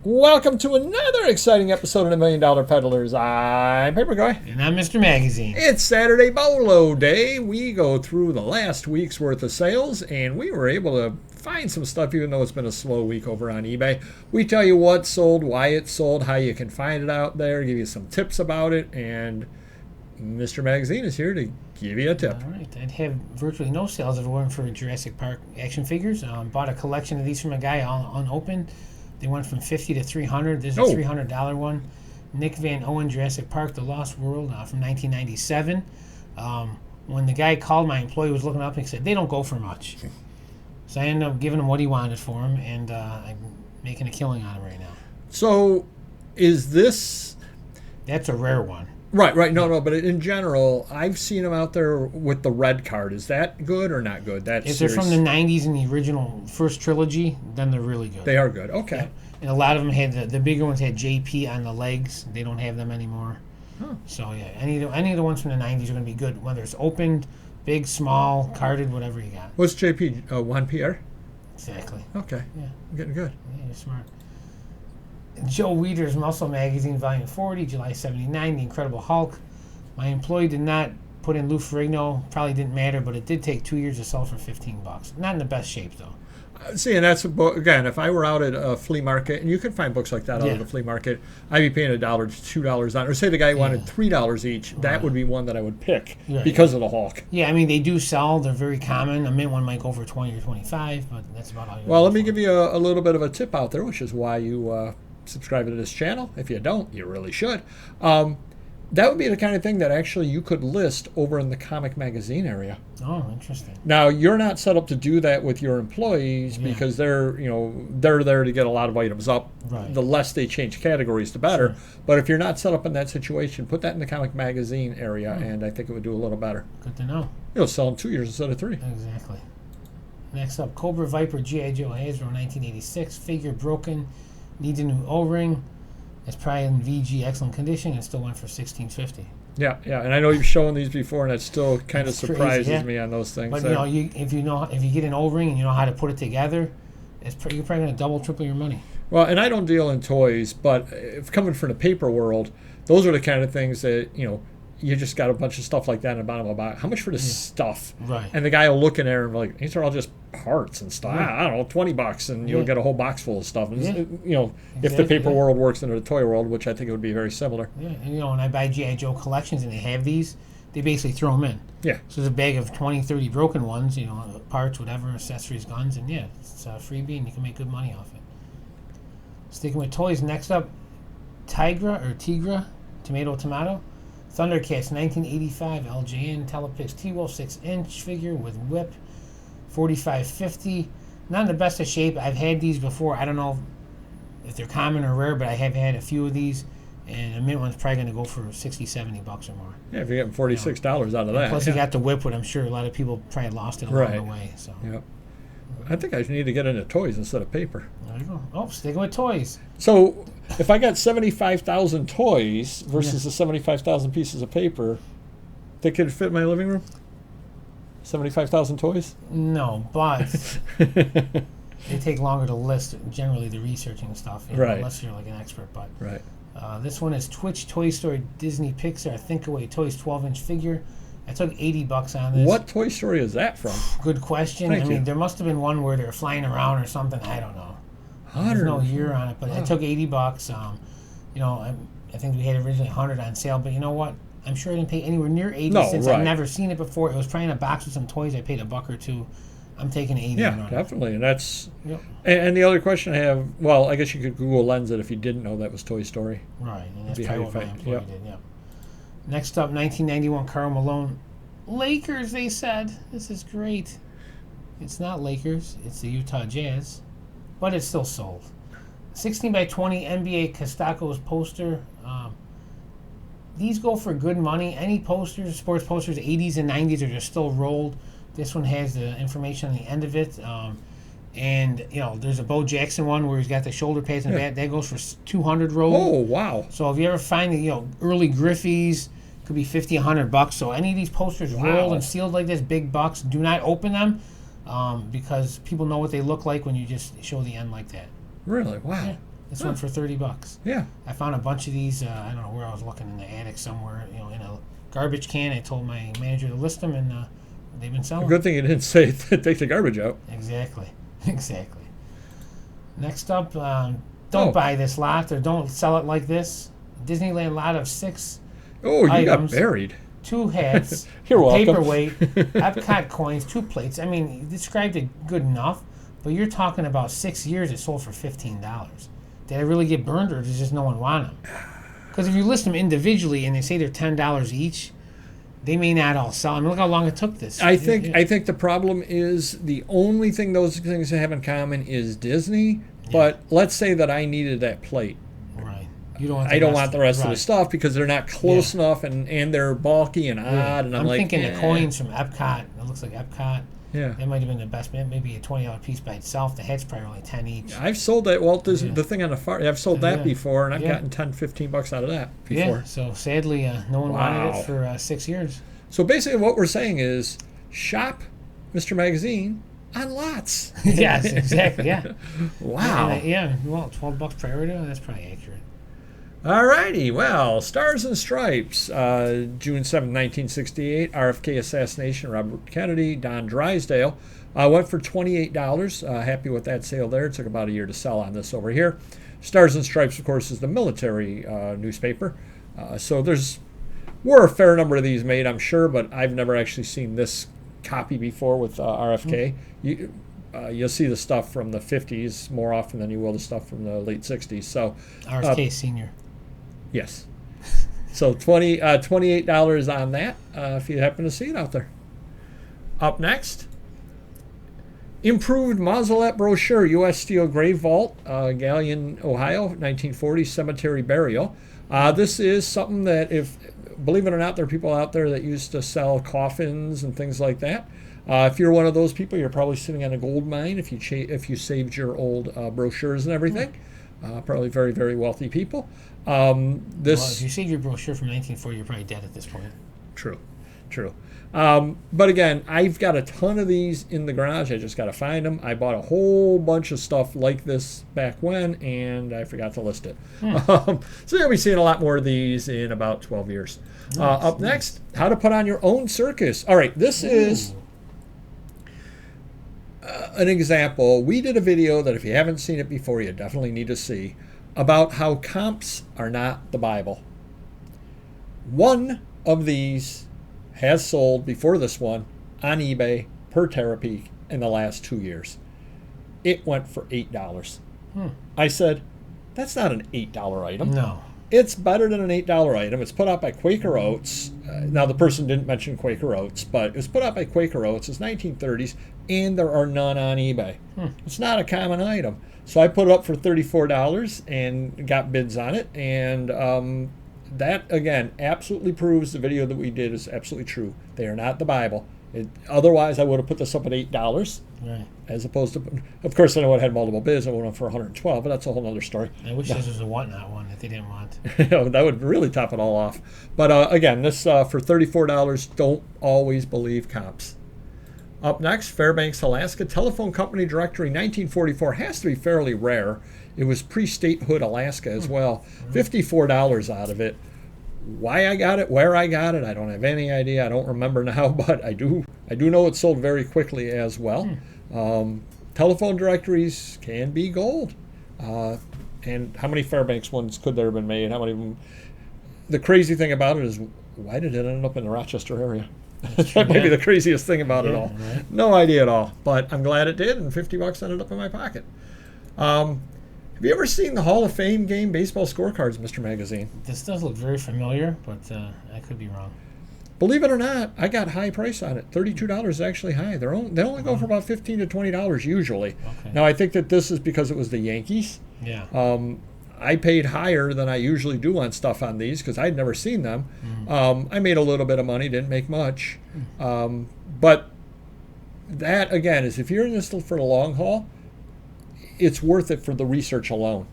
Welcome to another exciting episode of the $1 Million Peddlers. I'm Paperboy. And I'm Mr. Magazine. It's Saturday BOLO Day. We go through the last week's worth of sales, and we were able to find some stuff, even though it's been a slow week over on eBay. We tell you what sold, why it sold, how you can find it out there, give you some tips about it, and Mr. Magazine is here to give you a tip. All right. I'd have virtually no sales if it weren't for Jurassic Park action figures. Bought a collection of these from a guy unopened. They went from $50 to $300. This is a $300 one. Nick Van Owen, Jurassic Park, The Lost World from 1997. When the guy called, my employee was looking up and he said, they don't go for much. So I ended up giving him what he wanted for him, and I'm making a killing on him right now. So is this... That's a rare one. Right. No, but in general, I've seen them out there with the red card. Is that good or not good? If they're from the 90s in the original first trilogy, then they're really good. They are good. Okay. Yeah. And a lot of them had, the bigger ones had JP on the legs. They don't have them anymore. Huh. So, yeah, any of the ones from the 90s are going to be good, whether it's opened, big, small, carded, whatever you got. What's JP? 1 PR? Exactly. Okay. Yeah. I'm getting good. Yeah, you're smart. Joe Weider's Muscle Magazine, Volume 40, July 79, The Incredible Hulk. My employee did not put in Lou Ferrigno. Probably didn't matter, but it did take 2 years to sell for $15. Not in the best shape, though. See, and that's a book, again, if I were out at a flea market, and you could find books like that out at the flea market, I'd be paying $1 to $2 on it. Or say the guy wanted $3 each, that would be one that I would pick because of the Hulk. Yeah, I mean, they do sell. They're very common. A mint one might go for 20 or 25, but that's about all you Well, let me give you a little bit of a tip out there, which is why you subscribe to this channel. If you don't, you really should. That would be the kind of thing that actually you could list over in the comic magazine area. Oh, interesting. Now, you're not set up to do that with your employees because they're there to get a lot of items up. Right. The less they change categories, the better. Sure. But if you're not set up in that situation, put that in the comic magazine area, and I think it would do a little better. Good to know. You'll sell them 2 years instead of 3. Exactly. Next up, Cobra Viper G.I. Joe Hasbro 1986. Figure broken. Needs a new O-ring. It's probably in VG excellent condition and still went for $16.50. Yeah, and I know you've shown these before, and it still kind of surprises me on those things. But if you get an O-ring and you know how to put it together, you're probably going to double, triple your money. Well, and I don't deal in toys, but if coming from the paper world, those are the kind of things that you just got a bunch of stuff like that in the bottom of a box. How much for this stuff? Right. And the guy will look in there and be like, these are all just parts and stuff. I don't know, $20, and you'll get a whole box full of stuff. And, if the paper world works into the toy world, which I think it would be very similar. Yeah, and when I buy G.I. Joe collections and they have these, they basically throw them in. Yeah. So there's a bag of 20, 30 broken ones, parts, whatever, accessories, guns, and it's a freebie and you can make good money off it. Sticking with toys, next up, Tigra, Tomato. Thundercats 1985 LJN Telepix T-Wolf 6-inch figure with whip, $45.50. Not in the best of shape. I've had these before. I don't know if they're common or rare, but I have had a few of these, and a mint one's probably going to go for $60, $70 or more. Yeah, if you're getting $46 out of that. Plus, you got the whip, but I'm sure a lot of people probably lost it along the way. So. Yep. I think I need to get into toys instead of paper. There you go. Oh, sticking with toys. So, if I got 75,000 toys versus the 75,000 pieces of paper, they could fit in my living room? 75,000 toys? No, but they take longer to list, generally, the researching stuff, unless you're like an expert. But this one is Twitch Toy Story Disney Pixar Think Away Toys 12-inch figure. I took $80 on this. What Toy Story is that from? Good question. I mean, there must have been one where they're flying around or something. I don't know. There's no year on it, but I took $80. I think we had originally $100 on sale, but you know what? I'm sure I didn't pay anywhere near $80 since I've never seen it before. It was probably in a box with some toys. I paid $1 or $2. I'm taking $80. Yeah, definitely, and that's. Yep. And the other question I have, well, I guess you could Google Lens it if you didn't know that was Toy Story. Right, and that's probably what my employee did. Yeah. Next up, 1991 Karl Malone. Lakers, they said. This is great. It's not Lakers. It's the Utah Jazz. But it's still sold. 16 by 20 NBA Costacos poster. These go for good money. Any posters, sports posters, 80s and 90s are just still rolled. This one has the information on the end of it. And, there's a Bo Jackson one where he's got the shoulder pads and that goes for $200 rolled. Oh, wow. So if you ever find the, early Griffies, could be $50, $100. So any of these posters rolled and sealed like this, big bucks, do not open them because people know what they look like when you just show the end like that. Really? Wow. Yeah. This one for $30. Yeah. I found a bunch of these. I don't know where I was looking, in the attic somewhere. You know, in a garbage can. I told my manager to list them, and they've been selling. Good thing you didn't say take the garbage out. Exactly. Exactly. Next up, don't buy this lot, or don't sell it like this. Disneyland lot of 6 Oh, you items, got buried. 2 hats, You're welcome. paperweight, Epcot coins, 2 plates. I mean, you described it good enough, but you're talking about 6 years it sold for $15. Did I really get burned, or does just no one want them? Because if you list them individually and they say they're $10 each, they may not all sell. I mean, look how long it took this. I think the problem is the only thing those things have in common is Disney. But let's say that I needed that plate. Right. You don't want I don't want the rest of the stuff because they're not close enough and they're bulky and odd. And I'm like, thinking the coins from Epcot. It looks like Epcot. Yeah. That might have been the best. Maybe a $20 piece by itself. The hat's probably only 10 each. I've sold that. Well, the thing on the far. I've sold that before, and I've gotten $10-15 out of that before. Yeah. So sadly, no one wanted it for 6 years. So basically, what we're saying is, shop Mr. Magazine on lots. Yes, exactly. Yeah. Wow. Well, $12 priority. That's probably accurate. All righty. Well, Stars and Stripes, June 7, 1968, RFK assassination, Robert Kennedy, Don Drysdale. Went for $28. Happy with that sale there. It took about a year to sell on this over here. Stars and Stripes, of course, is the military newspaper. So were a fair number of these made, I'm sure, but I've never actually seen this copy before with RFK. You'll see the stuff from the 50s more often than you will the stuff from the late 60s. So RFK Senior. Yes. So $28 on that if you happen to see it out there. Up next, improved mausolette brochure, U.S. Steel Grave Vault, Galion, Ohio, 1940 cemetery burial. This is something that, if believe it or not, there are people out there that used to sell coffins and things like that. If you're one of those people, you're probably sitting on a gold mine if you saved your old brochures and everything. Probably very, very wealthy people. If you saved your brochure from 1940, you're probably dead at this point. True. But again, I've got a ton of these in the garage. I just got to find them. I bought a whole bunch of stuff like this back when, and I forgot to list it. So you'll be seeing a lot more of these in about 12 years. Up next, how to put on your own circus. All right, this is an example. We did a video that if you haven't seen it before, you definitely need to see, about how comps are not the Bible. One of these has sold before this one on eBay per Terapeak in the last 2 years. It went for $8. I said, that's not an $8 item. No. It's better than an $8 item. It's put out by Quaker Oats. Now, the person didn't mention Quaker Oats, but it was put out by Quaker Oats. It's 1930s, and there are none on eBay. It's not a common item. So I put it up for $34 and got bids on it. And that, again, absolutely proves the video that we did is absolutely true. They are not the Bible. Otherwise, I would have put this up at $8, right? As opposed to, of course, I know it had multiple bids. I went up for $112, but that's a whole other story. I wish this was a whatnot one that they didn't want. That would really top it all off. But again, this for $34. Don't always believe comps. Up next, Fairbanks, Alaska, telephone company directory, 1944, has to be fairly rare. It was pre-statehood Alaska as well. $54 out of it. Why I got it, where I got it, I don't have any idea. I don't remember now, but I do know it sold very quickly as well. Telephone directories can be gold. And how many Fairbanks ones could there have been made? How many of them? The crazy thing about it is, why did it end up in the Rochester area? That might be the craziest thing about it all. Right. No idea at all, but I'm glad it did, and $50 ended up in my pocket. Have you ever seen the Hall of Fame game baseball scorecards, Mr. Magazine? This does look very familiar, but I could be wrong. Believe it or not, I got high price on it. $32 is actually high. They only go for about $15 to $20 usually. Okay. Now I think that this is because it was the Yankees. Yeah. I paid higher than I usually do on stuff on these because I'd never seen them. I made a little bit of money, didn't make much. But that, again, is if you're in this for the long haul, it's worth it for the research alone.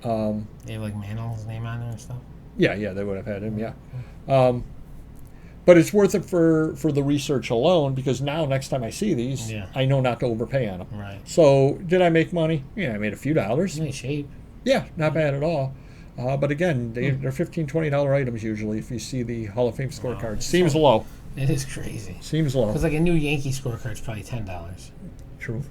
They have like Mantl's name on there and stuff? Yeah, they would have had him, yeah. But it's worth it for the research alone because now next time I see these, I know not to overpay on them. Right. So did I make money? Yeah, I made a few dollars. Nice shape. Yeah, not bad at all. But again, they're $15, $20 items usually if you see the Hall of Fame scorecards. Seems low. It is crazy. Seems low. Because like a new Yankee scorecard is probably $10. True.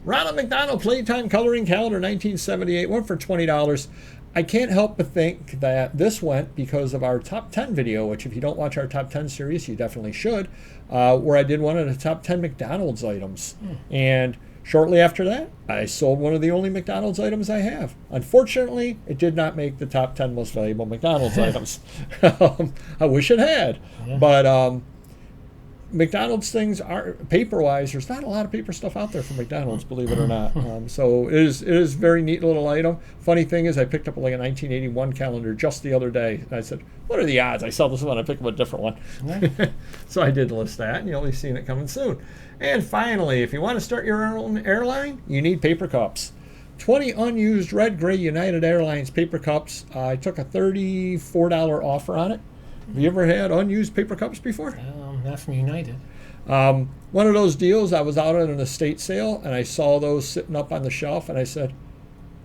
Ronald McDonald Playtime Coloring Calendar 1978 went for $20. I can't help but think that this went because of our top 10 video, which if you don't watch our top 10 series, you definitely should, where I did one of the top 10 McDonald's items. And shortly after that, I sold one of the only McDonald's items I have. Unfortunately, it did not make the top 10 most valuable McDonald's items. I wish it had. Yeah. But McDonald's things are paper-wise. There's not a lot of paper stuff out there for McDonald's, believe it or not. So it is a very neat little item. Funny thing is, I picked up like a 1981 calendar just the other day. And I said, "What are the odds I sell this one? I pick up a different one." Yeah. So I did list that, and you'll be seeing it coming soon. And finally, if you want to start your own airline, you need paper cups. 20 unused red gray United Airlines paper cups. I took a $34 offer on it. Have you ever had unused paper cups before? Not from United. One of those deals, I was out at an estate sale, and I saw those sitting up on the shelf, and I said,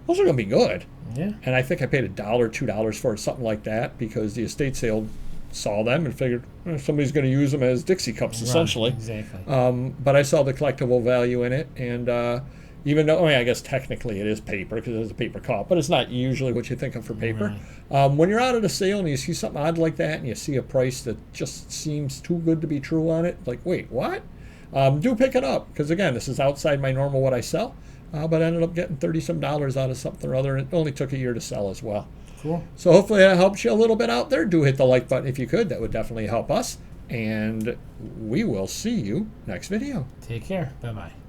those are going to be good. Yeah. And I think I paid $1, $2 for it, something like that, because the estate sale saw them and figured somebody's going to use them as Dixie cups, essentially. Right, exactly. But I saw the collectible value in it, and even though, I guess technically it is paper because it is a paper cup, but it's not usually what you think of for paper. Right. When you're out at a sale and you see something odd like that and you see a price that just seems too good to be true on it, like, wait, what? Do pick it up, because again, this is outside my normal what I sell, but I ended up getting $30-some out of something or other, and it only took a year to sell as well. Cool. So hopefully that helps you a little bit out there. Do hit the like button if you could. That would definitely help us. And we will see you next video. Take care. Bye-bye.